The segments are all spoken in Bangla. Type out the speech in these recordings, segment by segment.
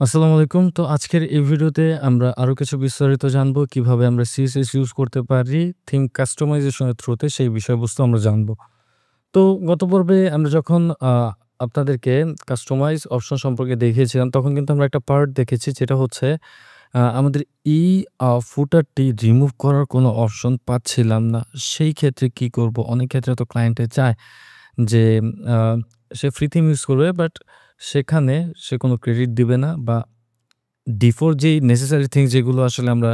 আসসালামু আলাইকুম। তো আজকের এই ভিডিওতে আমরা আরো কিছু বিস্তারিত জানবো কিভাবে আমরা CSS ইউজ করতে পারি থিম কাস্টমাইজেশন এর থ্রুতে সেই বিষয়বস্তু আমরা জানবো। তো গত পর্বে আমরা যখন আপনাদেরকে কাস্টমাইজ অপশন সম্পর্কে দেখিয়েছিলাম তখন কিন্তু আমরা একটা পার্ট দেখেছি যেটা হচ্ছে আমাদের এই ফুটারটি রিমুভ করার কোনো অপশন পাচ্ছিলাম না। সেই ক্ষেত্রে কি করব? অনেক ক্ষেত্রে তো ক্লায়েন্টে চায় যে আ সে ফ্রি থিম ইউজ করবে বাট সেখানে সে কোনো ক্রেডিট দিবে না বা ডিফল্ট যেই নেসেসারি থিংস যেগুলো আসলে আমরা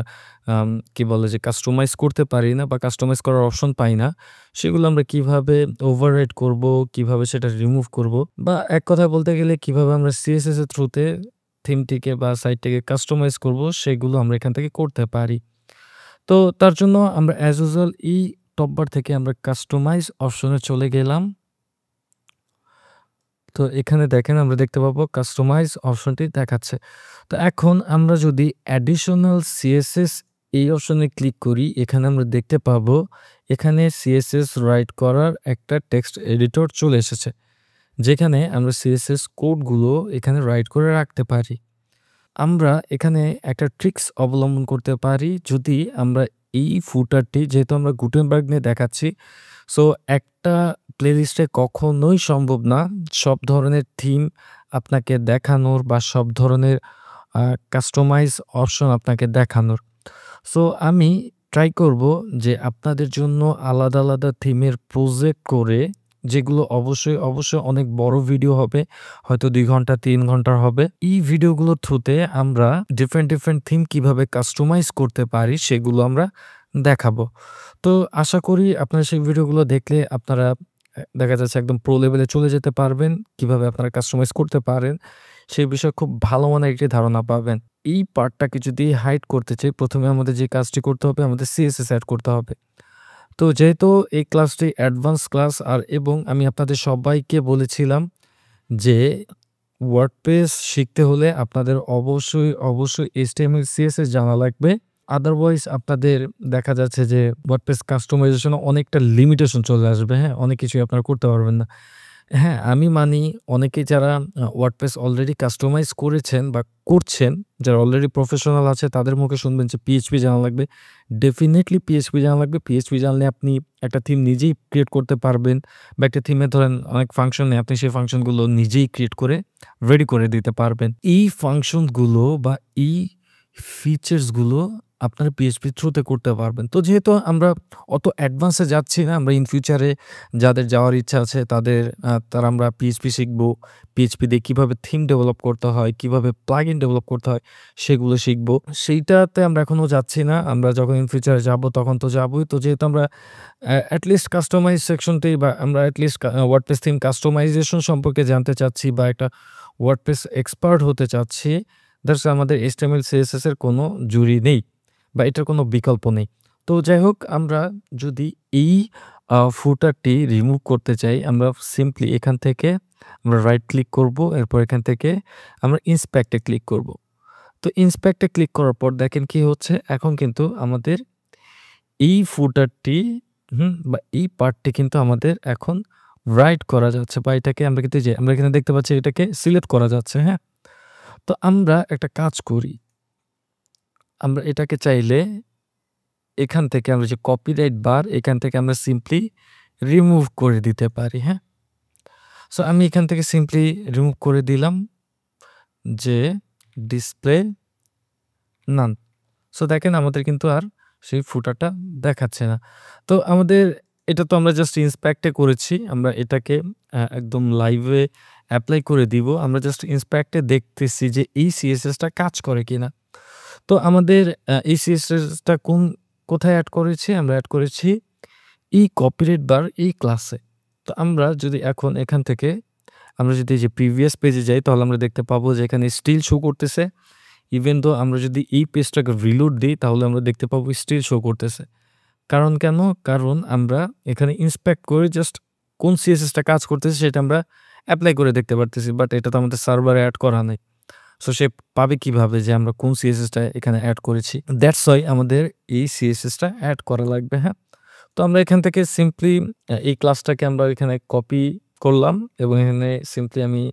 কি বলে যে কাস্টমাইজ করতে পারি না বা কাস্টমাইজ করার অপশন পাই না, সেগুলো আমরা কিভাবে ওভাররাইড করব, কিভাবে সেটা রিমুভ করব বা এক কথায় বলতে গেলে কিভাবে আমরা CSS এর থ্রুতে থিমটিকে বা সাইটটিকে কাস্টমাইজ করব সেগুলো আমরা এখান থেকে করতে পারি। তো তার জন্য আমরা অ্যাজ ইউজুয়াল এই টপ বার থেকে আমরা কাস্টমাইজ অপশনে চলে গেলাম। তো এখানে দেখেন আমরা দেখতে পাবো কাস্টমাইজ অপশনটি দেখাচ্ছে। তো এখন আমরা যদি অ্যাডিশনাল সিএসএস এই অপশনে ক্লিক করি, এখানে আমরা দেখতে পাবো এখানে সিএসএস রাইট করার একটা টেক্সট এডিটর চলে এসেছে। যেখানে আমরা সিএসএস কোডগুলো এখানে রাইট করে রাখতে পারি। আমরা এখানে একটা ট্রিক্স অবলম্বন করতে পারি যদি আমরা এই ফুটারটি যেহেতু আমরা গুটেনবার্গ নিয়ে দেখাচ্ছি, সো একটা প্লেলিস্টে কখনোই সম্ভব না সব ধরনের থিম আপনাকে দেখানোর বা সব ধরনের কাস্টমাইজ অপশন আপনাকে দেখানোর। সো আমি ট্রাই করব যে আপনাদের জন্য আলাদা, আলাদা থিমের প্রজেক্ট করে যেগুলো অবশ্যই অনেক বড় ভিডিও হবে। হয়তো ২ ঘন্টা ৩ ঘন্টার হবে। এই ভিডিওগুলোর থ্রুতে আমরা ডিফারেন্ট থিম কিভাবে কাস্টমাইজ করতে পারি সেগুলো আমরা দেখাবো। তো আশা করি আপনারা সেই ভিডিওগুলো দেখলে আপনারা দেখা যাচ্ছে একদম প্রো লেভেলে চলে যেতে পারবেন। কিভাবে আপনারা কাস্টমাইজ করতে পারেন সেই বিষয়ে খুব ভালো মানের একটি ধারণা পাবেন। এই পার্টটাকে যদি হাইড করতে চাই, ১ম এ আমাদের যে কাজটি করতে হবে, আমাদের CSS এড করতে হবে। তো যেহেতু এই ক্লাসটি অ্যাডভান্স ক্লাস এবং আমি আপনাদের সবাইকে বলেছিলাম যে WordPress শিখতে হলে আপনাদের অবশ্যই HTML, CSS জানা লাগবে। আদারওয়াইজ আপনাদের দেখা যাচ্ছে যে WordPress কাস্টমাইজেশন এ অনেকটা লিমিটেশন চলে আসবে, হ্যাঁ? অনেক কিছুই আপনারা করতে পারবেন না। হ্যাঁ, আমি মানি অনেকেই যারা WordPress অলরেডি কাস্টমাইজ করেছেন বা করছেন, যারা অলরেডি প্রফেশনাল আছে তাদের মুখে শুনবেন যে PHP জানা লাগবে। ডেফিনিটলি PHP জানা লাগবে। PHP জানলে আপনি একটা থিম নিজেই ক্রিয়েট করতে পারবেন বা একটা থিমে ধরেন অনেক ফাংশন নেই, আপনি সেই ফাংশনগুলো নিজেই ক্রিয়েট করে রেডি করে দিতে পারবেন। এই ফাংশনগুলো বা এই ফিচার্সগুলো আপনারা PHP থ্রুতে করতে পারবেন। তো যেহেতু আমরা অত অ্যাডভান্সে যাচ্ছি না, আমরা ইন ফিউচারে যাদের যাওয়ার ইচ্ছা আছে তাদের তারা আমরা PHP শিখবো। PHP দিয়ে কিভাবে থিম ডেভেলপ করতে হয়, কিভাবে প্লাগইন ডেভেলপ করতে হয় সেগুলো শিখবো। সেইটাতে আমরা এখনো যাচ্ছি না। আমরা যখন ইন ফিউচারে যাবো তখন তো যাবোই। তো যেহেতু আমরা এটলিস্ট কাস্টমাইজ সেকশনটি বা আমরা এটলিস্ট WordPress থিম কাস্টমাইজেশন সম্পর্কে জানতে চাচ্ছি বা একটা WordPress এক্সপার্ট হতে চাচ্ছি, দ্যাটস আমাদের HTML, CSS এর কোনো জুড়ি নেই বা এটার কোনো বিকল্প নেই। তো যাই হোক আমরা যদি এই ফুটারটি রিমুভ করতে চাই, আমরা সিম্পলি এখান থেকে আমরা রাইট ক্লিক করব। এরপর এখান থেকে আমরা ইন্সপেক্ট এ ক্লিক করব। তো ইন্সপেক্ট এ ক্লিক করার পর দেখেন কি হচ্ছে, এখন কিন্তু আমাদের এই ফুটারটি বা এই পার্টটি কিন্তু আমাদের এখন রাইট করা যাচ্ছে বা এটাকে আমরা কিন্তু যে আমরা এখানে দেখতে পাচ্ছি এটাকে সিলেক্ট করা যাচ্ছে, হ্যাঁ? তো আমরা একটা কাজ করি। আমরা এটাকে চাইলে এখান থেকে আমরা যে কপিরাইট বার এখান থেকে আমরা সিম্পলি রিমুভ করে দিতে পারি, হ্যাঁ? সো আমি এখান থেকে সিম্পলি রিমুভ করে দিলাম যে ডিসপ্লে নান। সো দেখেন আমাদের কিন্তু আর সেই ফুটারটা দেখাচ্ছে না। তো আমাদের এটা তো আমরা জাস্ট ইন্সপেক্ট এ করেছি। আমরা এটাকে একদম লাইভে এপ্লাই করে দিব। আমরা জাস্ট ইন্সপেক্ট এ দেখতেছি যে এই CSS টা কাজ করে কিনা। তো আমাদের এই CSS টা কোথায় এড করেছি? আমরা এড করেছি এই কপিরাইট বার এই ক্লাসে। তো আমরা যদি এখন এখান থেকে আমরা যদি এই যে প্রিভিয়াস পেজে যাই তাহলে আমরা দেখতে পাবো যে এখানে স্টিল শো করতেছে। ইভেন দো আমরা যদি এই পেজটাকে রিলোড দিই তাহলে আমরা দেখতে পাবো স্টিল শো করতেছে। কারণ কেন? কারণ আমরা এখানে ইন্সপেক্ট করে জাস্ট কোন CSS টা কাজ করতেছে সেটা আমরা এপ্লাই করে দেখতে পারতেছি। বাট এটা তো আমাদের সার্ভারে এড করা নাই। সো সে পাবে কিভাবে যে আমরা কোন CSS টা এখানে এড করেছি? দ্যাটস ওয়াই আমাদের এই CSS টা এড করা লাগবে, হ্যাঁ? তো আমরা এখান থেকে সিম্পলি এই ক্লাসটাকে আমরা এখানে কপি করলাম এবং এখানে সিম্পলি আমি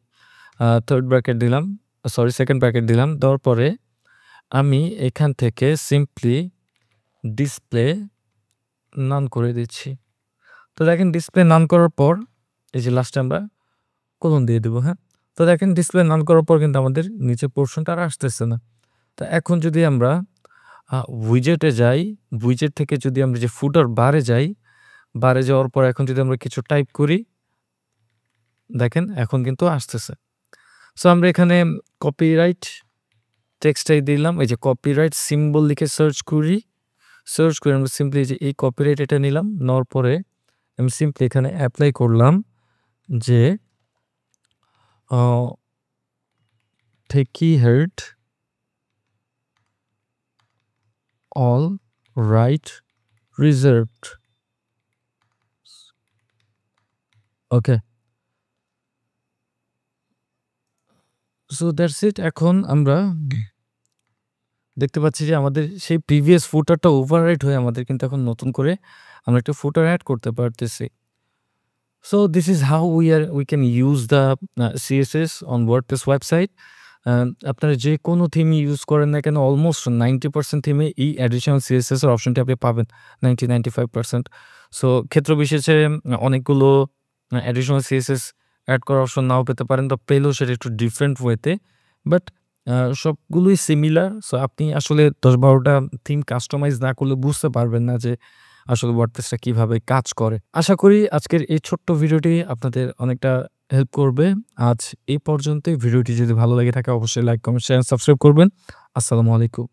থার্ড ব্র্যাকেট দিলাম। সরি সেকেন্ড ব্র্যাকেট দিলাম। দেওয়ার পরে আমি এখান থেকে সিম্পলি ডিসপ্লে নান করে দিচ্ছি। তো দেখেন ডিসপ্লে নান করার পর এই যে লাস্টে আমরা কোলন দিয়ে দেব, হ্যাঁ? তো দেখেন ডিসপ্লে নান করার পর কিন্তু আমাদের নিচের পোরশনটা আর আসতেছে না। তো এখন যদি আমরা উইজেটে যাই, উইজেট থেকে যদি আমরা যে ফুটার বারে যাই, বারে যাওয়ার পর এখন যদি আমরা কিছু টাইপ করি, দেখেন এখন কিন্তু আসতেছে। সো আমরা এখানে কপিরাইট টেক্সটটাই দিলাম। এই যে কপিরাইট সিম্বল লিখে সার্চ করি। সার্চ করে আমরা সিম্পলি যে এই কপিরাইট এটা নিলাম। নেওয়ার পরে আমি সিম্পলি এখানে এপ্লাই করলাম যে Techie heard all right reserved. Okay. So that's it. এখন আমরা দেখতে পাচ্ছি যে আমাদের সেই প্রিভিয়াস ফুটারটা ওভাররাইট হয়ে আমাদের কিন্তু এখন নতুন করে আমরা একটা ফুটার এড করতে পারতেছি। So this is how we can use the CSS on WordPress website. আপনারা যে কোনো থিম ইউজ করেন না কেন অলমোস্ট 90% থিমে এই অ্যাডিশনাল CSS এর অপশনটি আপনি পাবেন 95%। সো ক্ষেত্র বিশেষে অনেকগুলো অ্যাডিশনাল CSS অ্যাড করার অপশন নাও পেতে পারেন, বা পেলেও সেটা একটু ডিফারেন্ট ওয়েতে, বাট সবগুলোই সিমিলার। সো আপনি আসলে 10-12টা থিম কাস্টমাইজ না করলে বুঝতে পারবেন না যে আসলে ওয়ার্ডপ্রেসটা কিভাবে কাজ করে। আশা করি আজকের এই ছোট্ট ভিডিওটি আপনাদের অনেকটা হেল্প করবে। আজ এই পর্যন্তই। ভিডিওটি যদি ভালো লেগে থাকে অবশ্যই লাইক, কমেন্ট, শেয়ার, সাবস্ক্রাইব করবেন। আসসালামু আলাইকুম।